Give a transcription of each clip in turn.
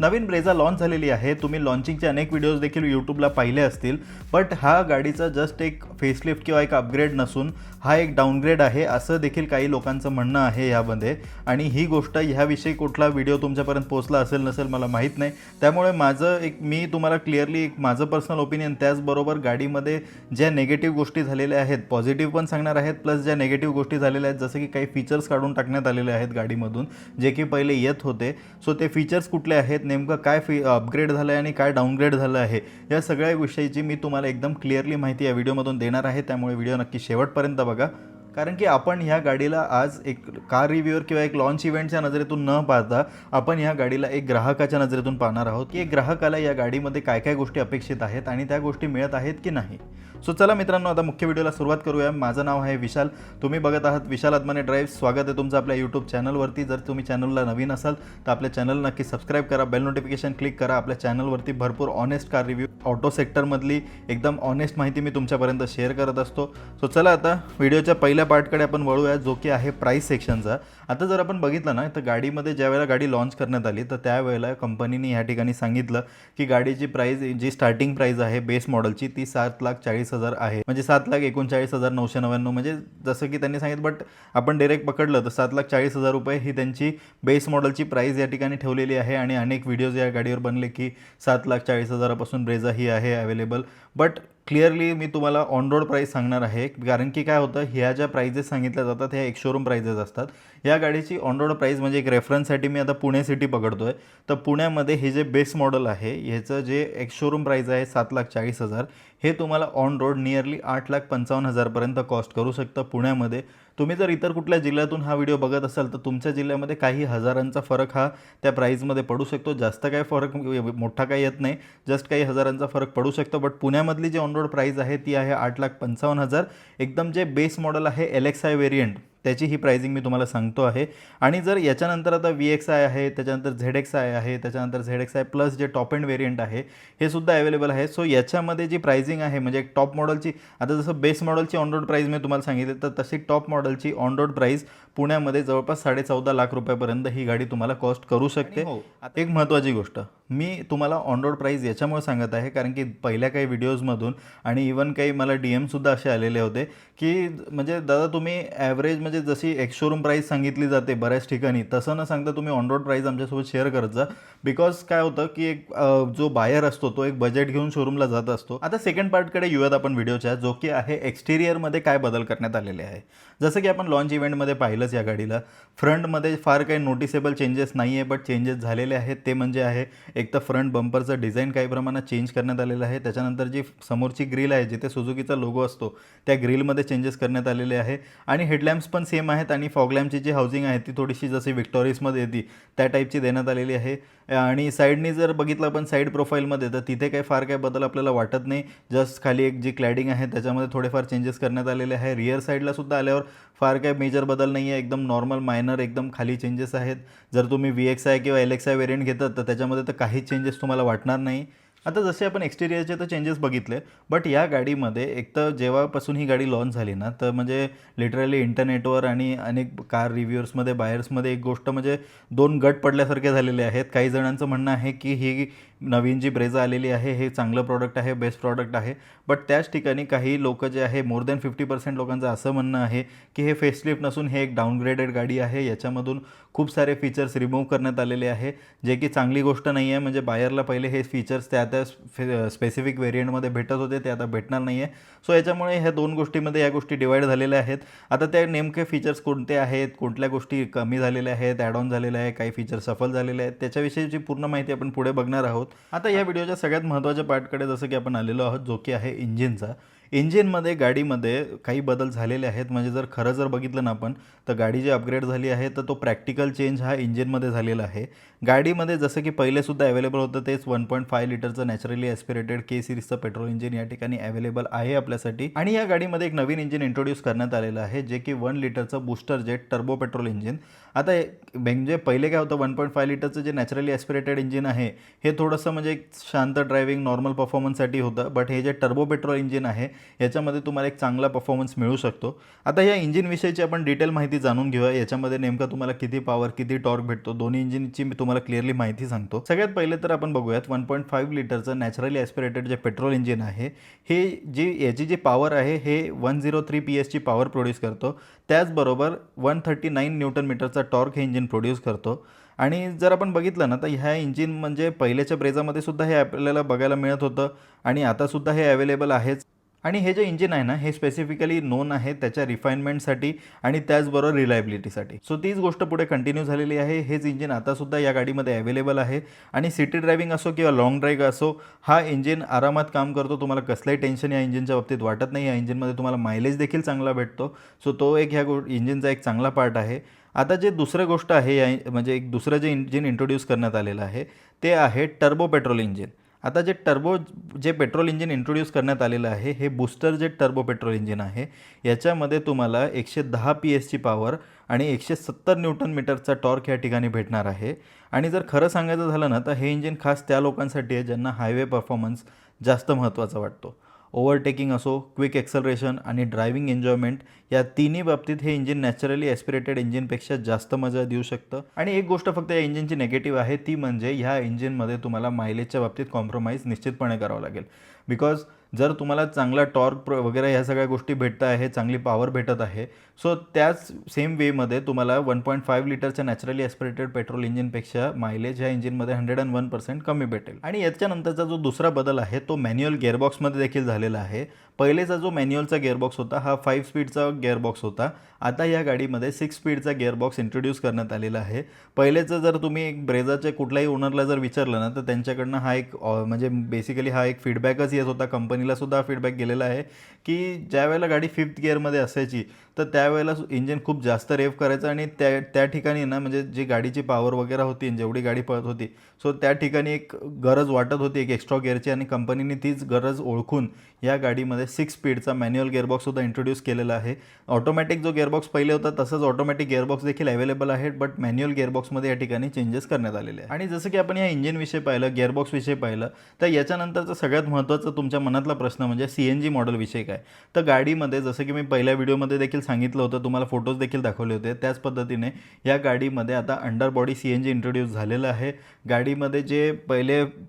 नवीन Brezza launch झालेली आहे। तुम्ही लॉन्चिंगचे अनेक व्हिडिओज देखील यूट्यूबला पाहिले असतील, बट हा गाडीचा जस्ट एक फेसलिफ्ट किंवा एक अपग्रेड नसून हा एक डाऊनग्रेड आहे असं देखील काही लोकांचं म्हणणं आहे यामध्ये। आणि ही गोष्ट ह्याविषयी कुठला व्हिडिओ तुमच्यापर्यंत पोहोचला असेल नसेल मला माहीत नाही, त्यामुळे मी तुम्हाला क्लिअरली एक माझं पर्सनल ओपिनियन, त्याचबरोबर गाडीमध्ये ज्या नेगेटिव्ह गोष्टी झालेल्या आहेत पॉझिटिव्ह पण सांगणार आहेत, प्लस ज्या नेगेटिव्ह गोष्टी झालेल्या आहेत जसं की काही फीचर्स काढून टाकण्यात आलेले आहेत गाडीमधून जे की पहिले येत होते। सो ते फीचर्स कुठले आहेत, नेमकं काय अपग्रेड झालं आहे आणि काय डाऊनग्रेड झालं आहे, या सगळ्या विषयीची मी तुम्हाला एकदम क्लिअरली माहिती या व्हिडिओमधून देणार आहे। त्यामुळे व्हिडिओ नक्की शेवटपर्यंत बघा, कारण की आपण ह्या गाडीला आज एक कार रिव्ह्यूअर किंवा एक लॉन्च इव्हेंटच्या नजरेतून न पाहता आपण ह्या गाडीला एक ग्राहकाच्या नजरेतून पाहणार आहोत की एक ग्राहकाला या गाडीमध्ये काय काय गोष्टी अपेक्षित आहेत आणि त्या गोष्टी मिळत आहेत की नाही। सो चला मित्रांनो, आता मुख्य व्हिडिओला सुरुवात करूया। माझं नाव आहे विशाल, तुम्ही बघत आहात विशाल आत्माने ड्राईव्ह। स्वागत आहे तुमचं आपल्या यूट्यूब चॅनलवरती। जर तुम्ही चॅनलला नवीन असाल तर आपल्या चॅनल नक्की सबस्क्राईब करा, बेल नोटिफिकेशन क्लिक करा। आपल्या चॅनलवरती भरपूर ऑनेस्ट कार रिव्ह्यू, ऑटो सेक्टरमधली एकदम ऑनेस्ट माहिती मी तुमच्यापर्यंत शेअर करत असतो। सो चला आता व्हिडिओच्या पहिल्या पार्टकडे आपण वळूया, जो की आहे प्राईस सेक्शनचा। आता जर आपण बघितलं ना तर गाडीमध्ये ज्यावेळेला गाडी लॉन्च करण्यात आली तर त्यावेळेला कंपनीने या ठिकाणी सांगितलं की गाडीची प्राईस जी स्टार्टिंग प्राईस आहे बेस मॉडेलची ती 7,40,000 आहे, म्हणजे 7,39,999, म्हणजे जसं की त्यांनी सांगितलं। बट आपण डायरेक्ट पकडलं तर 7,40,000 रुपये ही त्यांची बेस मॉडेलची प्राईस या ठिकाणी ठेवलेली आहे। आणि अनेक व्हिडिओज या गाडीवर बनले की 7,40,000पासून ब्रेझा ही आहे अवेलेबल। बट क्लिअरली मी तुम्हाला ऑन रोड प्राईस सांगणार आहे, कारण की काय होतं, ह्या ज्या प्राइजेस सांगितल्या जातात ह्या एक शोरूम प्राइजेस असतात। या गाडीची ऑन रोड प्राईस म्हणजे एक रेफरन्ससाठी मी आता पुणे सिटी पकडतो आहे, तर पुण्यामध्ये हे जे बेस मॉडेल आहे ह्याचं जे एक शोरूम प्राईस आहे 7,40,000, हे तुम्हाला ऑन रोड नियरली 8,55,000पर्यंत कॉस्ट करू शकतं पुण्यामध्ये। तुम्ही जर इतर कुठल्या जिल्ह्यातून हा व्हिडिओ बघत असाल तर तुमच्या जिल्ह्यामध्ये काही हजारांचा फरक हा त्या प्राईजमध्ये पडू शकतो। जास्त काही फरक मोठा काही येत नाही, जस्ट काही हजारांचा फरक पडू शकतो। बट पुण्यामधली जी ऑन रोड प्राईस आहे ती आहे 8,55,000। एकदम जे बेस मॉडेल आहे LXI व्हेरियंट त्याची ही प्राइसिंग मी तुम्हाला सांगतो आहे। आणि जर याच्यानंतर आता VXI आहे, त्याच्यानंतर ZXI आहे, त्याच्यानंतर ZXI प्लस जे टॉप एंड व्हेरियंट आहे हे सुद्धा अवेलेबल आहे। सो याच्यामध्ये जी प्राइसिंग आहे म्हणजे एक टॉप मॉडेलची, आता जसं बेस मॉडेलची ऑन रोड प्राईस मी तुम्हाला सांगितली तर तशी टॉप मॉडेलची ऑन रोड प्राईस पुण्यामध्ये जवळपास 14.5 लाख रुपयापर्यंत ही गाडी तुम्हाला कॉस्ट करू शकते। एक महत्त्वाची गोष्ट मी तुम्हाला ऑन रोड प्राईस याच्यामुळे सांगत आहे कारण की पहिल्या काही व्हिडिओजमधून आणि इवन काही मला DM-सुद्धा असे आलेले होते की म्हणजे दादा तुम्ही ॲव्हरेज म्हणजे जशी एक शोरूम प्राईस सांगितली जाते बऱ्याच ठिकाणी तसं न सांगता तुम्ही ऑन रोड प्राईस आमच्यासोबत शेअर करत जा। बिकॉज काय होतं की एक जो बायर असतो तो एक बजेट घेऊन शोरूमला जात असतो। आता सेकंड पार्टकडे येऊयात आपण व्हिडिओच्या, जो की आहे एक्सटिरियरमध्ये काय बदल करण्यात आलेले आहे। जसं की आपण लॉन्च इव्हेंटमध्ये पाहिलंच या गाडीला फ्रंटमध्ये फार काही नोटिसेबल चेंजेस नाही आहे, बट चेंजेस झालेले आहेत ते म्हणजे आहे एक तर फ्रंट बंपरचं डिझाईन काही प्रमाणात चेंज करण्यात आलेलं आहे। त्याच्यानंतर जी समोरची ग्रिल आहे जिथे सुझुकीचा लोगो असतो त्या ग्रिलमध्ये चेंजेस करण्यात आलेले आहे। आणि हेडलॅम्प्स पण सेम आहेत आणि फॉगलॅम्पची जी हाऊसिंग आहे ती थोडीशी जशी विक्टोरियसमध्ये येते त्या टाईपची देण्यात आलेली आहे। आणि साईडनी जर बघितलं आपण साईड प्रोफाईलमध्ये तर तिथे काही फार काही बदल आपल्याला वाटत नाही, जस्ट खाली एक जी क्लॅडिंग आहे त्याच्यामध्ये थोडेफार चेंजेस करण्यात आलेले आहे। रिअर साईडला सुद्धा आल्यावर फार काही मेजर बदल नाही आहे, एकदम नॉर्मल मायनर एकदम खाली चेंजेस आहेत। जर तुम्ही VXI किंवा LXI व्हेरियंट घेतात तर त्याच्यामध्ये तर काही चेंजेस तुम्हाला वाटणार नाही। आता जसे आपण एक्सटिरियरचे तर चेंजेस बघितले, बट या गाडीमध्ये एक तर जेव्हापासून ही गाडी लॉन्च झाली ना तर म्हणजे लिटरली इंटरनेटवर आणि अनेक कार रिव्ह्यूअर्समध्ये बायर्समध्ये एक गोष्ट म्हणजे दोन गट पडल्यासारखे झालेले आहेत। काही जणांचं म्हणणं आहे की ही नवीन जी ब्रेझा आलेली आहे हे चांगलं प्रॉडक्ट आहे, बेस्ट प्रॉडक्ट आहे, बट त्याच ठिकाणी काही लोक जे आहे मोर दॅन 50% लोकांचं असं म्हणणं आहे की हे फेसलिफ्ट नसून हे एक डाऊनग्रेडेड गाडी आहे, याच्यामधून खूप सारे फीचर्स रिमूव्ह करण्यात आलेले आहे, जे की चांगली गोष्ट नाही आहे। म्हणजे बायरला पहिले हे फीचर्स त्या स्पेसिफिक व्हेरियंटमध्ये भेटत होते ते आता भेटणार नाही आहे। सो याच्यामुळे ह्या दोन गोष्टीमध्ये या गोष्टी डिवाईड झालेल्या आहेत। आता त्या नेमके फीचर्स कोणते आहेत, कुठल्या गोष्टी कमी झालेल्या आहेत, ॲड ऑन झालेल्या आहे, काही फीचर्स सफल झालेले आहेत, त्याच्याविषयीची पूर्ण माहिती आपण पुढे बघणार आहोत। आता या व्हिडिओच्या सगळ्यात महत्त्वाच्या पार्टकडे जसं की आपण आलेलो आहोत, जो की आहे इंजिनचा। इंजिनमध्ये गाडीमध्ये काही बदल झालेले आहेत, म्हणजे जर खरं जर बघितलं ना आपण तर गाडी जी अपग्रेड झाली आहे तर तो प्रॅक्टिकल चेंज हा इंजिनमध्ये झालेला आहे। गाडीमध्ये जसं की पहिलेसुद्धा अवेलेबल होतं तेच 1.5 लिटरचं नॅचरली ॲस्पिरेटेड K सिरीजचं पेट्रोल इंजिन या ठिकाणी अवेलेबल आहे आपल्यासाठी। आणि या गाडीमध्ये एक नवीन इंजिन इंट्रोड्यूस करण्यात आलेलं आहे जे की 1 लिटरचं booster jet turbo petrol engine. आता म्हणजे पहिले काय होतं 1.5 लिटरचं जे नॅचरली ॲस्पिरेटेड इंजिन आहे हे थोडंसं म्हणजे एक शांत ड्रायव्हिंग नॉर्मल परफॉर्मन्ससाठी होतं, बट हे जे टर्बो पेट्रोल इंजिन आहे याच्यामध्ये तुम्हाला एक चांगला परफॉर्मन्स मिळू शकतो. आता या इंजिनविषयीची आपण डिटेल माहिती जाणून घेऊया. याच्यामध्ये नेमकं तुम्हाला किती पॉवर किती टॉर्क भेटतो दोन्ही इंजिनची मी तुम्हाला क्लिअरली माहिती सांगतो. सगळ्यात पहिले तर आपण बघूयात 1.5 लिटरचं नॅचरली ॲस्पिरेटेड जे पेट्रोल इंजिन आहे हे याची जी पॉवर आहे हे 103 PS ची पॉवर प्रोड्यूस करतो. त्याचबरोबर 139 न्यूटन मीटरचा टॉर्क हे इंजिन प्रोड्यूस करतो. आणि जर आपण बघितलं ना तर ह्या इंजिन म्हणजे पहिल्याच्या ब्रेझामध्ये सुद्धा हे आपल्याला बघायला मिळत होतं आणि आतासुद्धा हे अवेलेबल आहेच. आणि हे जे इंजिन आहे ना हे स्पेसिफिकली नोन आहे त्याच्या रिफाईनमेंटसाठी आणि त्याचबरोबर रिलायबिलिटीसाठी. सो तीच गोष्ट पुढे कंटिन्यू झालेली आहे. हेच इंजिन आतासुद्धा या गाडीमध्ये अवेलेबल आहे आणि सिटी ड्रायव्हिंग असो किंवा लाँग ड्राईव्ह असो हा इंजिन आरामात काम करतो. तुम्हाला कसलंही टेन्शन या इंजिनच्या बाबतीत वाटत नाही. या इंजिनमध्ये तुम्हाला मायलेज देखील चांगला भेटतो. सो तो एक ह्या इंजिनचा एक चांगला पार्ट आहे. आता जे दुसरं गोष्ट आहे या म्हणजे एक दुसरं जे इंजिन इंट्रोड्यूस करण्यात आलेलं आहे ते आहे टर्बो पेट्रोल इंजिन. आता जे पेट्रोल इंजिन इंट्रोड्यूस करण्यात आलेलं आहे हे booster jet turbo petrol engine आहे. याच्यामध्ये तुम्हाला 110 PS ची पॉवर आणि 170 न्यूटन मीटरचा टॉर्क या ठिकाणी भेटणार आहे. आणि जर खरं सांगायचं झालं ना तर हे इंजिन खास त्या लोकांसाठी आहे ज्यांना हायवे परफॉर्मन्स जास्त महत्त्वाचा वाटतो. ओव्हरटेकिंग असो, क्विक एक्सेलरेशन आणि ड्रायव्हिंग एन्जॉयमेंट या तिन्ही बाबतीत हे इंजिन नॅचरली ॲस्पिरेटेड इंजिनपेक्षा जास्त मजा देऊ शकतं. आणि एक गोष्ट फक्त या इंजिनची निगेटिव्ह आहे ती म्हणजे ह्या इंजिनमध्ये तुम्हाला मायलेजच्या बाबतीत कॉम्प्रोमाइज निश्चितपणे करावं लागेल. बिकॉज जर तुम्हाला चांगला टॉर्क वगैरे ह्या सगळ्या गोष्टी भेटत आहे, चांगली पॉवर भेटत आहे, सो त्याच सेम वेमध्ये तुम्हाला 1.5 लिटरच्या नॅचरली ॲस्पिरेटेड पेट्रोल इंजिनपेक्षा मायलेज ह्या इंजिनमध्ये 101% कमी भेटेल. आणि याच्यानंतरचा जो दुसरा बदल आहे तो मॅन्युअल गिअरबॉक्समध्ये देखील झालेला आहे. पहिलेचा जो मॅन्युअलचा गिअरबॉक्स होता हा 5 स्पीडचा गिअरबॉक्स होता. आता या गाडीमध्ये 6 स्पीडचा गिअरबॉक्स इंट्रोड्यूस करण्यात आलेला आहे. पहिलेचं जर तुम्ही एक ब्रेझाच्या कुठल्याही ओनरला जर विचारलं ना तर त्यांच्याकडनं हा एक म्हणजे बेसिकली हा एक फीडबॅकच येत होता. कंपनीला सुद्धा फीडबॅक गेलेला आहे की ज्यावेळेला गाडी 5th गिअरमध्ये असायची तर त्यावेळेला इंजिन खूप जास्त रेव्ह करायचं आणि त्या ठिकाणी ना म्हणजे जी गाडीची पॉवर वगैरे होती जेवढी गाडी पळत होती सो त्या ठिकाणी एक गरज वाटत होती एक एक्स्ट्रा गिअरची आणि कंपनीने तीच गरज ओळखून या गाडीमध्ये 6 स्पीडचा मॅन्युअल गिअरबॉक्ससुद्धा इंट्रोड्यूस केलेला आहे. ऑटोमॅटिक जो गिअरबॉक्स पहिले होता तसंच ऑटोमॅटिक गिअरबॉक्स देखील अवेलेबल आहेत, बट मॅन्युअल गिअरबॉक्समध्ये या ठिकाणी चेंजेस करण्यात आलेले आहे. आणि जसं की आपण या इंजिनविषयी पाहिलं, गिअरबॉक्सविषयी पाहिलं, तर याच्यानंतरचं सगळ्यात महत्त्वाचं तुमच्या मनातला प्रश्न म्हणजे CNG मॉडेलविषयी काय. तर गाडीमध्ये जसं की मी पहिल्या व्हिडिओमध्ये देखील सांगितलं होतं, तुम्हाला फोटोज देखील दाखवले होते, त्याच पद्धतीने या गाडीमध्ये आता अंडर बॉडी CNG इंट्रोड्यूस झालेलं आहे. गाडीमध्ये जे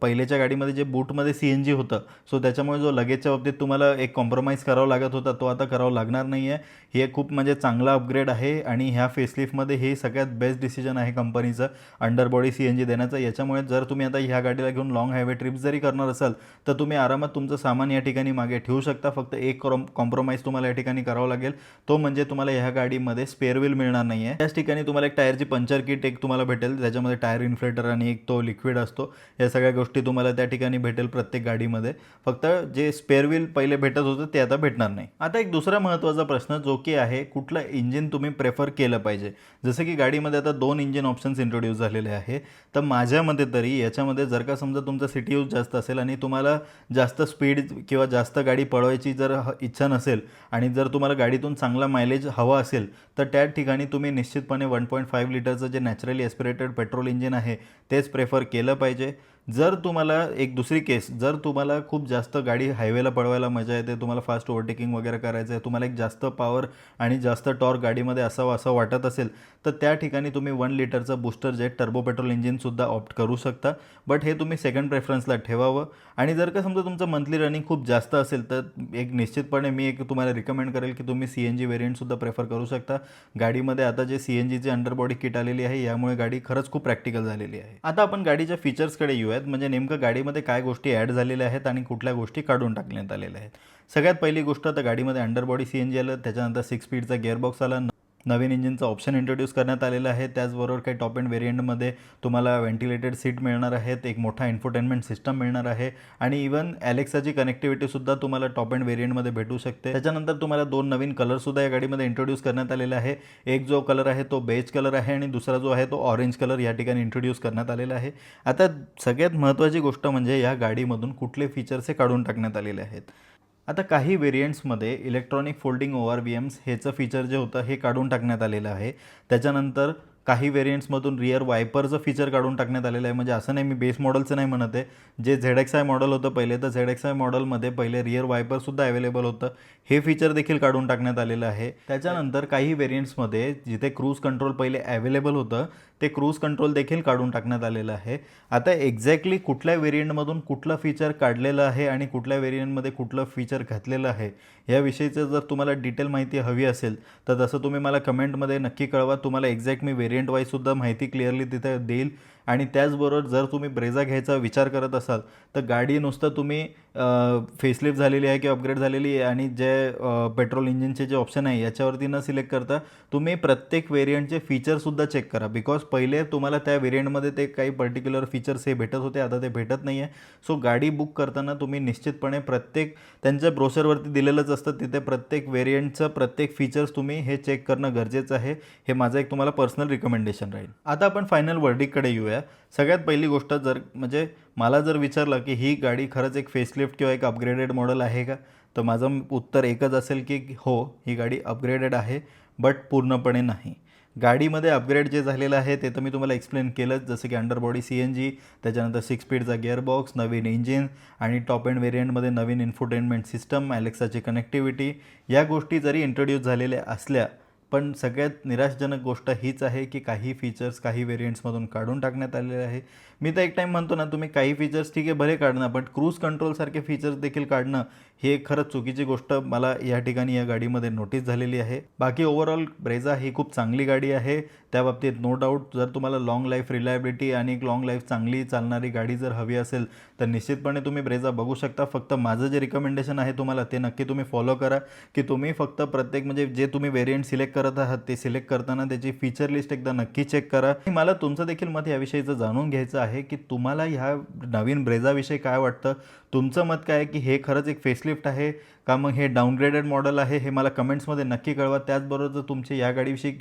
पहिलेच्या गाडीमध्ये जे बूटमध्ये CNG होतं सो त्याच्यामुळे जो लगेजच्या बाबतीत तुम्हाला एक कॉम्प्रोमाइज करावा लागत होता तो आता करावा लागणार नाही आहे. हे खूप म्हणजे चांगला अपग्रेड आहे आणि ह्या फेसलिफ्टमध्ये हे सगळ्यात बेस्ट डिसिजन आहे कंपनीचं अंडर बॉडी CNG देण्याचं. याच्यामुळे जर तुम्ही आता ह्या गाडीला घेऊन लाँग हायवे ट्रिप्स जरी करणार असाल तर तुम्ही आरामात तुमचं सामान या ठिकाणी मागे ठेवू शकता. फक्त एक कॉम्प्रोमाइज तुम्हाला या ठिकाणी करावं लागेल, तो म्हणजे तुम्हाला ह्या गाडीमध्ये स्पेअर व्हील मिळणार नाही आहे. त्याच ठिकाणी तुम्हाला एक टायरची पंचर किट एक तुम्हाला भेटेल, त्याच्यामध्ये टायर इन्फ्लेटर आणि एक तो लिक्विड असतो. या सगळ्या गोष्टी तुम्हाला त्या ठिकाणी भेटेल प्रत्येक गाडीमध्ये. फक्त जे स्पेअर व्हील पहिले भेटत होतं ते आता भेटणार नाही. आता एक दुसरा महत्त्वाचा प्रश्न जो की आहे कुठलं इंजिन तुम्ही प्रेफर केलं पाहिजे. जसं की गाडीमध्ये आता 2 इंजिन ऑप्शन्स इंट्रोड्यूस झालेले आहे. तर माझ्या मते तरी याच्यामध्ये जर का समजा तुमचा सिटी यूज जास्त असेल आणि तुम्हाला जास्त स्पीड किंवा जास्त गाडी पळवायची जर इच्छा नसेल आणि जर तुम्हाला गाडीतून चांगला मायलेज हवा असेल तर त्या ठिकाणी तुम्ही निश्चितपणे 1.5 लिटरचं जे नॅचरली ॲस्पिरेटेड पेट्रोल इंजिन आहे तेच प्रेफर केलं पाहिजे. जर तुम्हाला एक दुसरी केस, जर तुम्हाला खूप जास्त गाडी हायवेला पळवायला मजा येते, तुम्हाला फास्ट ओव्हरटेकिंग वगैरे करायचं आहे, तुम्हाला एक जास्त पॉवर आणि जास्त टॉर्क गाडीमध्ये असावं असं वाटत असेल तर त्या ठिकाणी तुम्ही 1 लिटरचं बूस्टर जेट टर्बो पेट्रोल इंजिनसुद्धा ऑप्ट करू शकता. बट हे तुम्ही सेकंड प्रेफरन्सला ठेवावं. आणि जर का समजा तुमचं मंथली रनिंग खूप जास्त असेल तर एक निश्चितपणे मी एक तुम्हाला रिकमेंड करेल की तुम्ही CNG व्हेरियंटसुद्धा प्रेफर करू शकता. गाडीमध्ये आता जे CNGची अंडरबॉडी किट आलेली आहे यामुळे गाडी खरंच खूप प्रॅक्टिकल झालेली आहे. आता आपण गाडीच्या फीचर्सकडे येऊयात, म्हणजे नेमकं गाडीमध्ये काय गोष्टी ॲड झालेल्या आहेत आणि कुठल्या गोष्टी काढून टाकण्यात आलेल्या आहेत. सगळ्यात पहिली गोष्ट तर गाडीमध्ये अंडरबॉडी CNG आलं, त्याच्यानंतर 6 स्पीडचा गिअरबॉक्स आला, नवीन इंजिनचा ऑप्शन इंट्रोड्यूस करण्यात आलेला आहे. त्याचबरोबर काही टॉप एंड व्हेरियंटमध्ये तुम्हाला व्हेंटिलेटेड सीट मिळणार आहेत, एक मोठा इन्फोटेनमेंट सिस्टम मिळणार आहे आणि इवन ॲलेक्साची कनेक्टिव्हिटीसुद्धा तुम्हाला टॉप एंड व्हेरियंटमध्ये भेटू शकते. त्याच्यानंतर तुम्हाला 2 नवीन कलरसुद्धा या गाडीमध्ये इंट्रोड्यूस करण्यात आलेला आहे. एक जो कलर आहे तो बेज कलर आहे आणि दुसरा जो आहे तो ऑरेंज कलर या ठिकाणी इंट्रोड्यूस करण्यात आलेला आहे. आता सगळ्यात महत्त्वाची गोष्ट म्हणजे या गाडीमधून कुठले फीचर्स हे काढून टाकण्यात आलेले आहेत. आता काही व्हेरियंट्समध्ये इलेक्ट्रॉनिक फोल्डिंग ORVMs ह्याचं फीचर जे होतं हे काढून टाकण्यात आलेलं आहे. त्याच्यानंतर काही व्हेरियंट्समधून रिअर वायपरचं फीचर काढून टाकण्यात आलेलं आहे. म्हणजे असं नाही, मी बेस मॉडेलचं नाही म्हणत आहे. जे ZXi मॉडेल होतं पहिले, तर ZXi मॉडेलमध्ये पहिले रिअर वायपरसुद्धा अवेलेबल होतं. हे फीचर देखील काढून टाकण्यात आलेलं आहे. त्याच्यानंतर काही व्हेरियंट्समध्ये जिथे क्रूज कंट्रोल पहिले अवेलेबल होतं, ते क्रूज कंट्रोल देखील काढून टाकण्यात आलेलं आहे. आता एक्झॅक्टली कुठल्या व्हेरियंटमधून कुठलं फीचर काढलेलं आहे आणि कुठल्या व्हेरियंटमध्ये कुठलं फीचर घातलेलं आहे, याविषयीचं जर तुम्हाला डिटेल माहिती हवी असेल तर तसं तुम्ही मला कमेंटमध्ये नक्की कळवा. तुम्हाला एक्झॅक्ट मी व्हेरियंट वाईजसुद्धा माहिती क्लिअरली तिथे देईल. आणि त्याचबरोबर जर तुम्ही ब्रेझा घ्यायचा विचार करत असाल तर गाडी नुसतं तुम्ही फेसलिफ्ट झालेली आहे किंवा अपग्रेड झालेली आहे आणि जे पेट्रोल इंजिनचे जे ऑप्शन आहे याच्यावरती न सिलेक्ट करता तुम्ही प्रत्येक व्हेरियंटचे फीचरसुद्धा चेक करा. बिकॉज पहिले तुम्हाला त्या व्हेरियंटमध्ये ते काही पर्टिक्युलर फीचर्स हे भेटत होते, आता ते भेटत नाही आहे. सो गाडी बुक करताना तुम्ही निश्चितपणे प्रत्येक त्यांच्या ब्रोशरवरती दिलेलंच असतं, तिथे प्रत्येक व्हेरियंटचं प्रत्येक फीचर्स तुम्ही हे चेक करणं गरजेचं आहे. हे माझं एक तुम्हाला पर्सनल रिकमेंडेशन राहील. आता आपण फायनल वर्डिककडे येऊया. सगळ्यात पहिली गोष्ट, जर म्हणजे मला जर विचारलं की ही गाडी खरंच एक फेसलिफ्ट किंवा एक अपग्रेडेड मॉडेल आहे का, तर माझं उत्तर एकच असेल की हो, ही गाडी अपग्रेडेड आहे, बट पूर्णपणे नाही. गाडीमध्ये अपग्रेड जे झालेलं आहे ते तर मी तुम्हाला एक्सप्लेन केलंच, जसं की अंडरबॉडी CNG, त्याच्यानंतर 6 स्पीडचा गिअरबॉक्स, नवीन इंजिन आणि टॉप एंड व्हेरियंटमध्ये नवीन इन्फोटेनमेंट सिस्टम, ॲलेक्साची कनेक्टिव्हिटी, या गोष्टी जरी इंट्रोड्यूस झालेल्या असल्या, पण सगळ्यात निराशजनक गोष्ट हीच आहे की काही फीचर्स काही व्हेरियंट्समधून काढून टाकण्यात आलेले आहे. मी तर एक टाईम म्हणतो ना, तुम्ही काही फीचर्स ठीक आहे भले काढणं, बट क्रूज कंट्रोलसारखे फीचर्स देखील काढणं हे खरंच चुकीची गोष्ट मला या ठिकाणी या गाडीमध्ये नोटीस झालेली आहे. बाकी ओव्हरऑल ब्रेझा ही खूप चांगली गाडी आहे, त्या बाबतीत नो डाऊट. जर तुम्हाला लाँग लाईफ रिलायबिलिटी आणि एक लाँग लाईफ चांगली चालणारी गाडी जर हवी असेल तर निश्चितपणे तुम्ही ब्रेझा बघू शकता. फक्त माझं जे रिकमेंडेशन आहे तुम्हाला ते नक्की तुम्ही फॉलो करा, की तुम्ही फक्त प्रत्येक म्हणजे जे तुम्ही व्हेरियंट सिलेक्ट करत आहात ते सिलेक्ट करताना त्याची फीचर लिस्ट एकदा नक्की चेक करा. आणि मला तुमचं देखील मत याविषयीचं जाणून घ्यायचं आहे की तुम्हाला ह्या नवीन ब्रेझाविषयी काय वाटतं. तुमचं मत काय आहे की हे खरंच एक फेसलिफ्ट आहे का मग हे डाऊनग्रेडेड मॉडेल आहे, हे मला कमेंट्समध्ये नक्की कळवा. त्याचबरोबर जर तुमचे या गाडीविषयी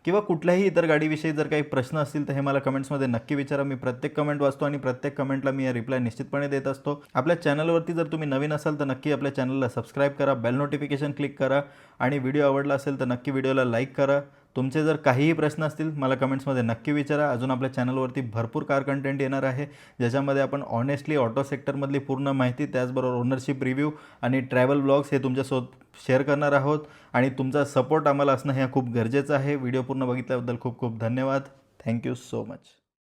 किंवा कुठल्याही इतर गाडीविषयी जर काही प्रश्न असतील तर हे मला कमेंट्समध्ये नक्की विचारा. मी प्रत्येक कमेंट वाचतो आणि प्रत्येक कमेंटला मी रिप्लाय निश्चितपणे देत असतो. आपल्या चॅनलवरती जर तुम्ही नवीन असाल तर नक्की आपल्या चॅनलला सबस्क्राईब करा, बेल नोटिफिकेशन क्लिक करा आणि व्हिडिओ आवडला असेल तर नक्की व्हिडिओला लाईक करा. तुमचे जर काहीही प्रश्न असतील मला कमेंट्समध्ये नक्की विचारा. अजून आपल्या चॅनलवरती भरपूर कार कंटेंट येणार आहे, ज्याच्यामध्ये आपण ऑनेस्टली ऑटो सेक्टरमधली पूर्ण माहिती, त्याचबरोबर ओनरशिप रिव्ह्यू आणि ट्रॅव्हल ब्लॉग्स हे तुमच्यासोबत शेअर करणार आहोत. आणि तुमचा सपोर्ट आम्हाला असणं हे खूप गरजेचं आहे. व्हिडिओ पूर्ण बघितल्याबद्दल खूप खूप धन्यवाद. Thank you so much.